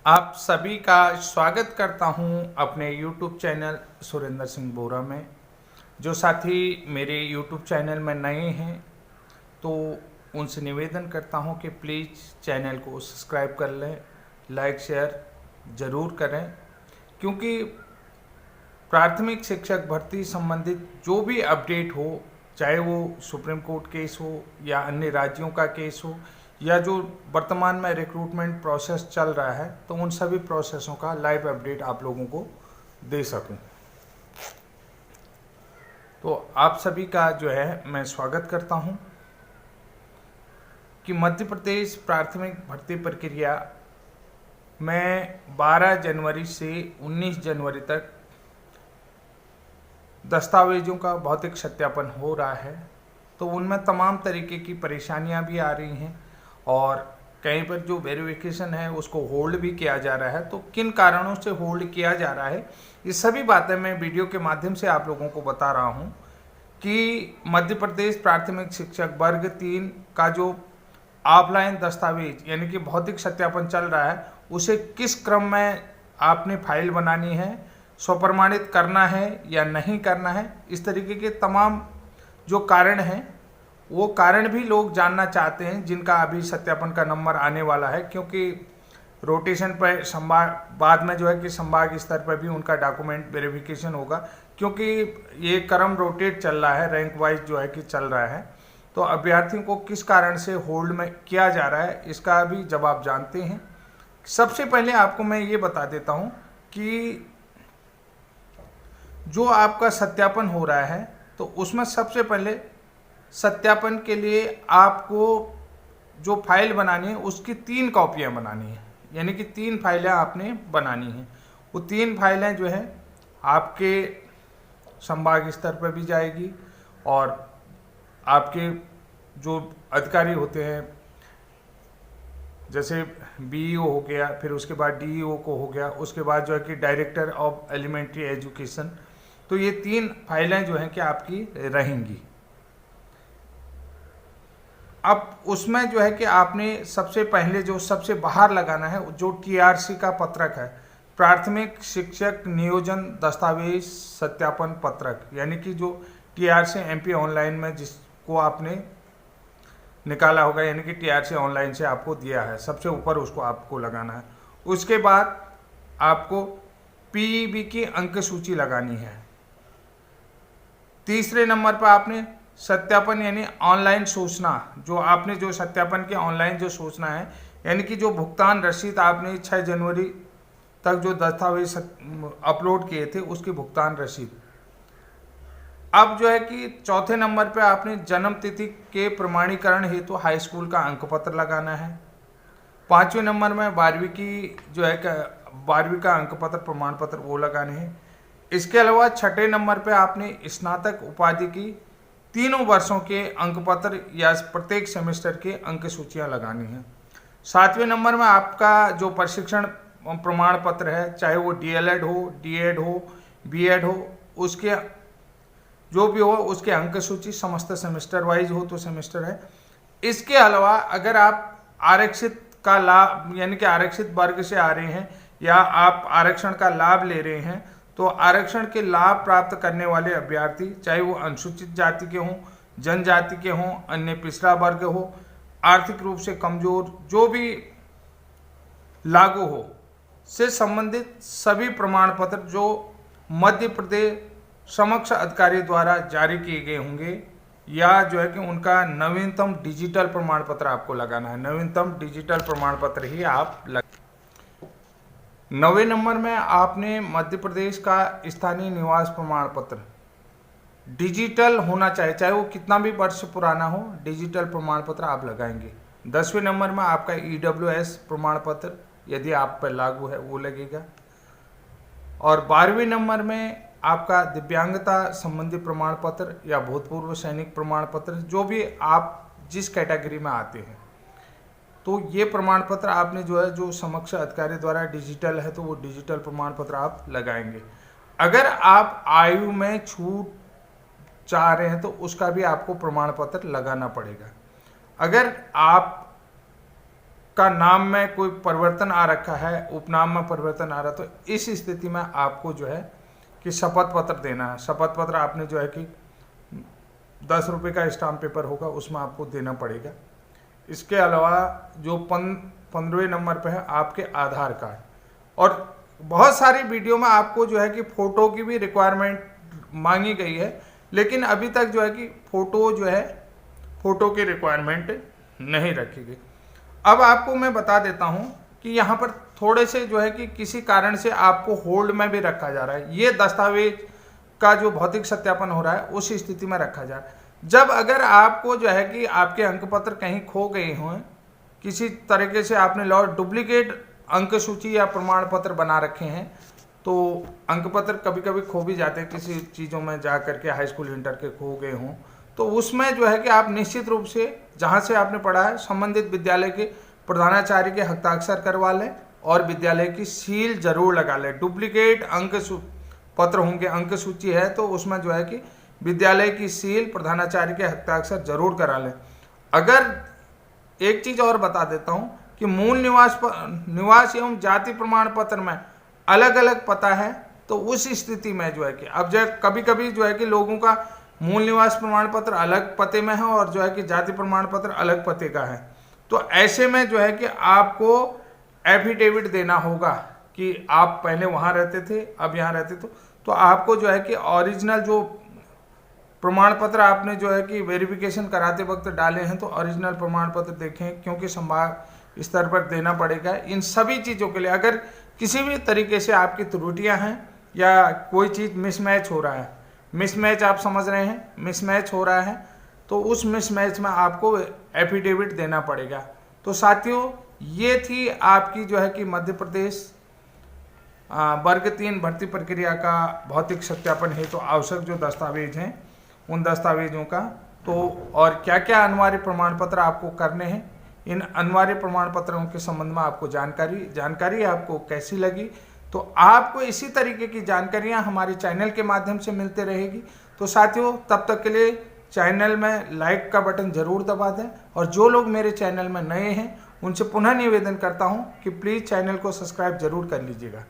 आप सभी का स्वागत करता हूं अपने YouTube चैनल सुरेंद्र सिंह बोरा में। जो साथी मेरे YouTube चैनल में नए हैं तो उनसे निवेदन करता हूं कि प्लीज़ चैनल को सब्सक्राइब कर लें, लाइक शेयर ज़रूर करें, क्योंकि प्राथमिक शिक्षक भर्ती संबंधित जो भी अपडेट हो, चाहे वो सुप्रीम कोर्ट केस हो या अन्य राज्यों का केस हो या जो वर्तमान में रिक्रूटमेंट प्रोसेस चल रहा है, तो उन सभी प्रोसेसों का लाइव अपडेट आप लोगों को दे सकूं। तो आप सभी का जो है मैं स्वागत करता हूं कि मध्य प्रदेश प्राथमिक भर्ती प्रक्रिया में 12 जनवरी से 19 जनवरी तक दस्तावेजों का भौतिक सत्यापन हो रहा है। तो उनमें तमाम तरीके की परेशानियां भी आ रही हैं और कहीं पर जो वेरिफिकेशन है उसको होल्ड भी किया जा रहा है। तो किन कारणों से होल्ड किया जा रहा है, ये सभी बातें मैं वीडियो के माध्यम से आप लोगों को बता रहा हूं कि मध्य प्रदेश प्राथमिक शिक्षक वर्ग 3 का जो ऑफलाइन दस्तावेज यानी कि भौतिक सत्यापन चल रहा है, उसे किस क्रम में आपने फाइल बनानी है, स्वप्रमाणित करना है या नहीं करना है, इस तरीके के तमाम जो कारण हैं वो कारण भी लोग जानना चाहते हैं, जिनका अभी सत्यापन का नंबर आने वाला है। क्योंकि रोटेशन पर संभाग बाद में जो है कि संभाग स्तर पर भी उनका डॉक्यूमेंट वेरिफिकेशन होगा, क्योंकि ये क्रम रोटेट चल रहा है, रैंक वाइज जो है कि चल रहा है। तो अभ्यर्थियों को किस कारण से होल्ड में किया जा रहा है, इसका भी जवाब जानते हैं। सबसे पहले आपको मैं ये बता देता हूँ कि जो आपका सत्यापन हो रहा है तो उसमें सबसे पहले सत्यापन के लिए आपको जो फाइल बनानी है उसकी 3 कॉपियां बनानी है, यानी कि 3 फाइलें आपने बनानी हैं। वो 3 फाइलें जो है आपके संभाग स्तर पर भी जाएगी और आपके जो अधिकारी होते हैं, जैसे बीईओ हो गया, फिर उसके बाद डीईओ को हो गया, उसके बाद जो है कि डायरेक्टर ऑफ एलिमेंट्री एजुकेशन, तो ये 3 फाइलें जो हैं कि आपकी रहेंगी। अब उसमें जो है कि आपने सबसे पहले जो सबसे बाहर लगाना है जो टीआरसी का पत्रक है, प्राथमिक शिक्षक नियोजन दस्तावेज सत्यापन पत्रक, यानी कि जो टीआरसी एमपी ऑनलाइन में जिसको आपने निकाला होगा, यानी कि टीआरसी ऑनलाइन से आपको दिया है, सबसे ऊपर उसको आपको लगाना है। उसके बाद आपको पीईबी की अंक सूची लगानी है। तीसरे नंबर पर आपने सत्यापन यानी ऑनलाइन सूचना, जो आपने जो सत्यापन के ऑनलाइन जो सूचना है, यानी कि जो भुगतान रसीद आपने 6 जनवरी तक जो दस्तावेज अपलोड किए थे उसकी भुगतान रसीद। अब जो है कि चौथे नंबर पे आपने जन्म तिथि के प्रमाणीकरण हेतु हाई स्कूल का अंक पत्र लगाना है। 5वें नंबर में 12वीं की जो है 12वीं का अंक पत्र प्रमाण पत्र वो लगाने हैं। इसके अलावा 6ठे नंबर पे आपने स्नातक उपाधि की 3 वर्षों के अंक पत्र या प्रत्येक सेमेस्टर के अंक सूचियां लगानी है। 7वें नंबर में आपका जो प्रशिक्षण प्रमाण पत्र है, चाहे वो डीएलएड हो, डीएड हो, बीएड हो, उसके जो भी हो उसके अंक सूची समस्त सेमेस्टर वाइज हो तो सेमेस्टर है। इसके अलावा अगर आप आरक्षित का लाभ यानी कि आरक्षित वर्ग से आ रहे हैं या आप आरक्षण का लाभ ले रहे हैं, तो आरक्षण के लाभ प्राप्त करने वाले अभ्यर्थी, चाहे वो अनुसूचित जाति के हों, जनजाति के हों, अन्य पिछड़ा वर्ग हो, आर्थिक रूप से कमजोर, जो भी लागू हो, से संबंधित सभी प्रमाण पत्र जो मध्य प्रदेश समक्ष अधिकारी द्वारा जारी किए गए होंगे, या जो है कि उनका नवीनतम डिजिटल प्रमाण पत्र आपको लगाना है। नवीनतम डिजिटल प्रमाण पत्र ही आप 9वें नंबर में आपने मध्य प्रदेश का स्थानीय निवास प्रमाण पत्र डिजिटल होना चाहिए, चाहे वो कितना भी वर्ष पुराना हो, डिजिटल प्रमाण पत्र आप लगाएंगे। 10वें नंबर में आपका ईडब्ल्यूएस प्रमाण पत्र यदि आप पर लागू है वो लगेगा। और 12वें नंबर में आपका दिव्यांगता संबंधी प्रमाण पत्र या भूतपूर्व सैनिक प्रमाण पत्र, जो भी आप जिस कैटेगरी में आते हैं, तो ये प्रमाण पत्र आपने जो है जो समक्ष अधिकारी द्वारा डिजिटल है तो वो डिजिटल प्रमाण पत्र आप लगाएंगे। अगर आप आयु में छूट चाह रहे हैं तो उसका भी आपको प्रमाण पत्र लगाना पड़ेगा। अगर आप उसका नाम में कोई परिवर्तन आ रखा है, उपनाम में परिवर्तन आ रहा, तो इस स्थिति में आपको जो है कि शपथ पत्र देना है। शपथ पत्र आपने जो है कि 10 रुपये का स्टाम्प पेपर होगा उसमें आपको देना पड़ेगा। इसके अलावा जो 15वें नंबर पे है आपके आधार कार्ड, और बहुत सारी वीडियो में आपको जो है कि फ़ोटो की भी रिक्वायरमेंट मांगी गई है, लेकिन अभी तक जो है कि फ़ोटो की रिक्वायरमेंट नहीं रखी गई। अब आपको मैं बता देता हूं कि यहाँ पर थोड़े से जो है कि किसी कारण से आपको होल्ड में भी रखा जा रहा है। ये दस्तावेज का जो भौतिक सत्यापन हो रहा है उस स्थिति में रखा जा रहा है। जब अगर आपको जो है कि आपके अंक पत्र कहीं खो गए हों, किसी तरीके से आपने डुप्लीकेट अंक सूची या प्रमाण पत्र बना रखे हैं, तो अंक पत्र कभी कभी खो भी जाते हैं, किसी चीज़ों में जा करके हाई स्कूल इंटर के खो गए हों, तो उसमें जो है कि आप निश्चित रूप से जहाँ से आपने पढ़ा है संबंधित विद्यालय के प्रधानाचार्य के हस्ताक्षर करवा लें और विद्यालय की सील जरूर लगा लें। डुप्लीकेट अंक पत्र होंगे, अंक सूची है, तो उसमें जो है कि विद्यालय की सील प्रधानाचार्य के हस्ताक्षर जरूर करा लें। अगर एक चीज़ और बता देता हूँ कि मूल निवास एवं जाति प्रमाण पत्र में अलग अलग पता है, तो उस स्थिति में जो है कि अब जो कभी कभी जो है कि लोगों का मूल निवास प्रमाण पत्र अलग पते में है और जो है कि जाति प्रमाण पत्र अलग पते का है, तो ऐसे में जो है कि आपको एफिडेविट देना होगा कि आप पहले वहाँ रहते थे, अब यहाँ रहते, तो आपको जो है कि ओरिजिनल जो प्रमाण पत्र आपने जो है कि वेरिफिकेशन कराते वक्त डाले हैं, तो ओरिजिनल प्रमाण पत्र देखें, क्योंकि संभाग स्तर पर देना पड़ेगा। इन सभी चीज़ों के लिए अगर किसी भी तरीके से आपकी त्रुटियां हैं या कोई चीज़ मिसमैच हो रहा है, मिसमैच आप समझ रहे हैं, मिसमैच हो रहा है, तो उस मिसमैच में आपको एफिडेविट देना पड़ेगा। तो साथियों, ये थी आपकी जो है कि मध्य प्रदेश वर्ग 3 भर्ती प्रक्रिया का भौतिक सत्यापन हेतु आवश्यक जो दस्तावेज हैं उन दस्तावेजों का, तो और क्या क्या अनिवार्य प्रमाण पत्र आपको करने हैं, इन अनिवार्य प्रमाण पत्रों के संबंध में आपको जानकारी आपको कैसी लगी। तो आपको इसी तरीके की जानकारियां हमारे चैनल के माध्यम से मिलते रहेगी। तो साथियों, तब तक के लिए चैनल में लाइक का बटन जरूर दबा दें, और जो लोग मेरे चैनल में नए हैं उनसे पुनः निवेदन करता हूं कि प्लीज़ चैनल को सब्सक्राइब जरूर कर लीजिएगा।